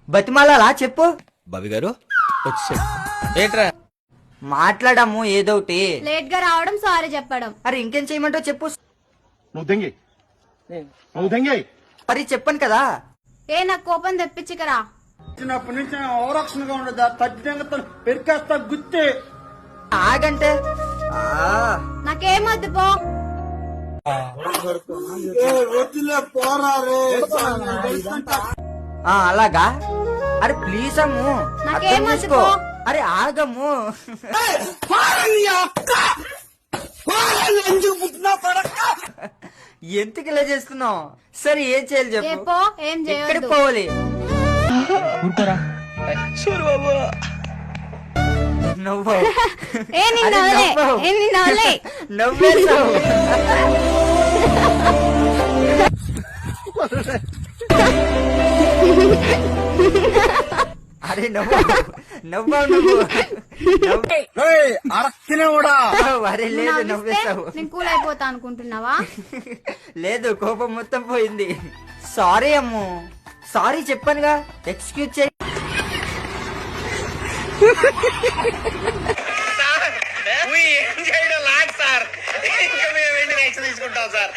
బతిమాలా చెప్పు. బాబీ గారు వచ్చేసాడు. ఏంట్రా? మాట్లాడము ఏదోటి. లేట్ గా రావడం సారీ చెప్పడం. అరే ఇంకేం చేయమంటావు చెప్పు. నువ్వు దెంగి మరి చెప్పను కదా. నాకు కోపం తెప్పించకరా. చిన్నప్పటి నుంచి ఓవరాక్షన్గా ఉండదా, తగ్గితే పెరికేస్తా గుత్తి. ఆగంటే నాకేమొద్దు పో. అలాగా. అరే ప్లీజ్ అమ్ము, నాకేం అర్థం చేసుకో. వద్దు. అరే ఆగమ్ము. ఎందుకు ఇలా చేస్తున్నావు? సరే ఏం చేయాలి చెప్పు. పో, ఏం ఎక్కడికి చేయొద్దు. పోవాలి? నవ్వు. నిన్ను వదిలే. నిన్ను వదిలే. నవ్వేసావు. అరే నవ్వు నవ్వావు నువ్వు. అరే లేదు నవ్విస్తే నవ్వేసావు. నేను కూల్ అయిపోతా అనుకుంటున్నావా? లేదు కోపం మొత్తం పోయింది. సారీ అమ్ము, సారీ చెప్పానుగా. ఎక్స్క్యూజ్ చేయి. ఏం చేయడం లాగ్ సార్, ఇంకా మేము వెళ్ళి తీసుకుంటాం సార్.